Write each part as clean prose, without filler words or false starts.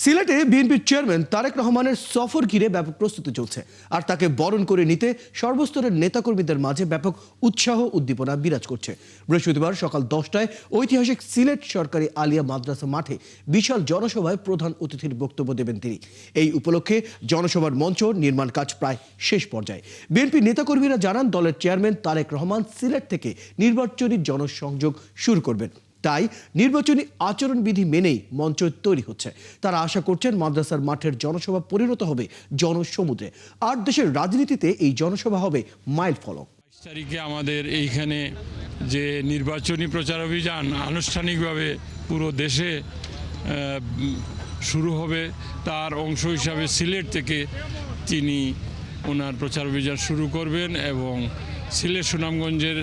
সিলেটে বিএনপির চেয়ারম্যান তারেক রহমানের সফর ঘিরে ব্যাপক প্রস্তুতি চলছে, আর তাকে বরণ করে নিতে সর্বস্তরের নেতাকর্মীদের মাঝে ব্যাপক উৎসাহ উদ্দীপনা বিরাজ করছে। বৃহস্পতিবার সকাল 10টায় ঐতিহাসিক সিলেট সরকারি আলিয়া মাদ্রাসা মাঠে বিশাল জনসভায় প্রধান অতিথির বক্তব্য দেবেন তিনি। এই উপলক্ষে জনসভার মঞ্চ নির্মাণ কাজ প্রায় শেষ পর্যায়ে। বিএনপি নেতাকর্মীরা জানান, দলের চেয়ারম্যান তারেক রহমান সিলেট থেকে নির্বাচনী জনসংযোগ শুরু করবেন, তাই নির্বাচনী আচরণবিধি মেনেই মঞ্চ তৈরি হচ্ছে। তারা আশা করছেন মাদ্রাসার মাঠের জনসভা পরিণত হবে জনসমুদ্রে, আর দেশের রাজনীতিতে এই জনসভা হবে মাইল ফলক। 22 তারিখে আমাদের এইখানে যে নির্বাচনী প্রচার অভিযান আনুষ্ঠানিকভাবে পুরো দেশে শুরু হবে, তার অংশ হিসাবে সিলেট থেকে তিনি ওনার প্রচার অভিযান শুরু করবেন এবং সিলেট সুনামগঞ্জের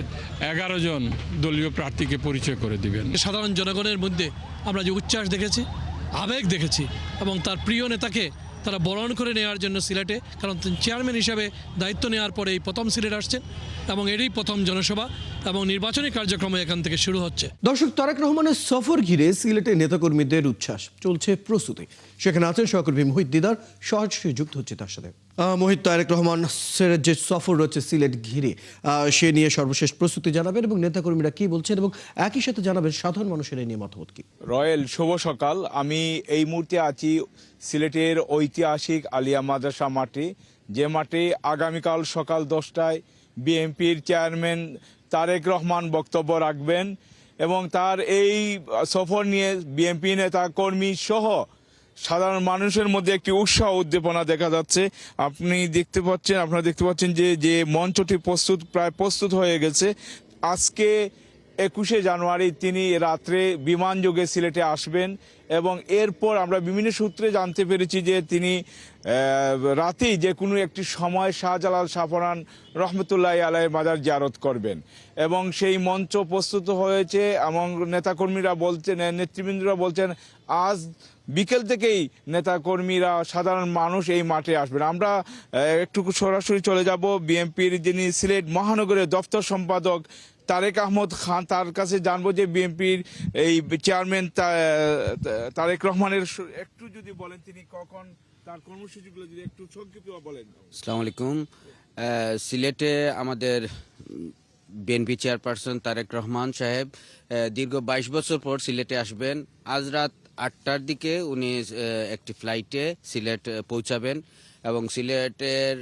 11 জন দলীয় প্রার্থীকে পরিচয় করে দিবেন। সাধারণ জনগণের মধ্যে আমরা যে উচ্ছ্বাস দেখেছি, আবেগ দেখেছি, এবং তার প্রিয় নেতাকে তারা বরণ করে নেওয়ার জন্য সিলেটে, কারণ তিনি চেয়ারম্যান হিসাবে দায়িত্ব নেওয়ার পরে এই প্রথম সিলেট আসছেন এবং এরই প্রথম জনসভা এবং নির্বাচনী কার্যক্রম এখান থেকে শুরু হচ্ছে। দর্শক, তারেক রহমানের সফর ঘিরে সিলেটে নেতাকর্মীদের উচ্ছ্বাস, চলছে প্রস্তুতি। সেখানে আছেন সহকর্মী মোহিত দিদার, সরাসরি যুক্ত হচ্ছে তার সাথে। মোহিত, তারেক রহমানের যে সফর রয়েছে সিলেট ঘিরে, সে নিয়ে সর্বশেষ প্রস্তুতি জানাবেন এবং নেতাকর্মীরা কি বলছেন, এবং একই সাথে জানাবেন সাধারণ মানুষের এই নিয়ে মতামত কি। রয়েল, শুভ সকাল। আমি এই মুহূর্তে আছি সিলেটের ঐতিহাসিক আলিয়া মাদ্রাসা মাঠে, যে মাঠে আগামীকাল সকাল 10টায় বিএনপির চেয়ারম্যান তারেক রহমান বক্তব্য রাখবেন এবং তার এই সফর নিয়ে বিএনপি নেতা কর্মী সহ সাধারণ মানুষের মধ্যে একটি উৎসাহ উদ্দীপনা দেখা যাচ্ছে। আপনারা দেখতে পাচ্ছেন যে মঞ্চটি প্রায় প্রস্তুত হয়ে গেছে। আজকে 21শে জানুয়ারি তিনি রাত্রে বিমানযোগে সিলেটে আসবেন এবং এরপর আমরা বিভিন্ন সূত্রে জানতে পেরেছি যে তিনি রাতেই যে কোনো একটি সময় শাহজালাল শাহপরান রহমতুল্লাহ আলাইহির মাজার জিয়ারত করবেন এবং সেই মঞ্চ প্রস্তুত হয়েছে এবং নেতৃবৃন্দরা বলছেন আজ বিকেল থেকেই নেতাকর্মীরা, সাধারণ মানুষ এই মাঠে আসবেন। আমরা একটু সরাসরি চলে যাব বিএনপির যিনি সিলেট মহানগরের দপ্তর সম্পাদক তারেক আহমদ খান, তার কাছে জানবো যে বিএনপির এই চেয়ারম্যান তারেক রহমানের একটু যদি বলেন, তিনি কখন তার কর্মসূচিগুলো যদি একটু সংক্ষিপ্ত বলেন। আসসালামু আলাইকুম। সিলেটে আমাদের বিএনপি চেয়ারপারসন তারেক রহমান সাহেব দীর্ঘ 22 বছর পর সিলেটে আসবেন। আজ রাত 8টার দিকে উনি একটি ফ্লাইটে সিলেট পৌঁছাবেন এবং সিলেটের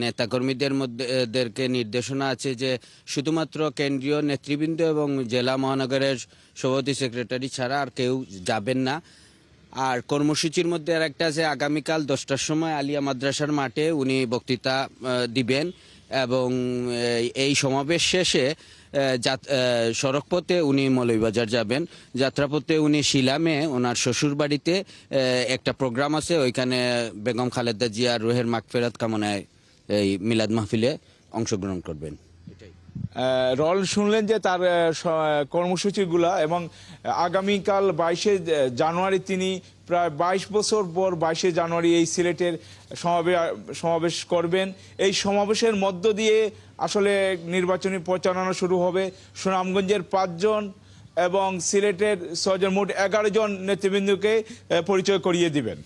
নেতাকর্মীদের মধ্যে নির্দেশনা আছে যে শুধুমাত্র কেন্দ্রীয় নেতৃবৃন্দ এবং জেলা মহানগরের সভাপতি সেক্রেটারি ছাড়া আর কেউ যাবেন না। আর কর্মসূচির মধ্যে আর একটা আছে, আগামীকাল 10টার সময় আলিয়া মাদ্রাসার মাঠে উনি বক্তৃতা দিবেন এবং এই সমাবেশ শেষে সড়কপথে উনি মৌলভীবাজার যাবেন। যাত্রাপথে উনি শিলামে ওনার শ্বশুর বাড়িতে একটা প্রোগ্রাম আছে, ওইখানে বেগম খালেদা জিয়ার রুহের মাগফিরাত কামনায় এই মিলাদ মাহফিলে অংশগ্রহণ করবেন। রল শুনলেন যে তার কর্মসূচিগুলা, এবং আগামীকাল 22শে জানুয়ারি তিনি প্রায় 22 বছর পর 22শে জানুয়ারি এই সিলেটের সমাবেশ করবেন। এই সমাবেশের মধ্য দিয়ে আসলে নির্বাচনী প্রচারণা শুরু হবে। সুনামগঞ্জের 5 জন এবং সিলেটের 6 জন, মোট 11 জন নেতৃবৃন্দকে পরিচয় করিয়ে দিবেন।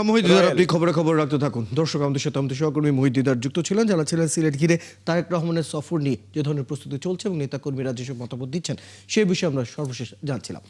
মোহিত দিদার, আপনি খবর রাখতে থাকুন। দর্শক, আমাদের সাথে আমাদের সহকর্মী মোহিত দিদার যুক্ত ছিলেন, যারা ছিলেন সিলেট ঘিরে তারেক রহমানের সফর নিয়ে যে ধরনের প্রস্তুতি চলছে এবং নেতাকর্মীরা যেসব মতামত দিচ্ছেন সেই বিষয়ে আমরা সর্বশেষ জানছিলাম।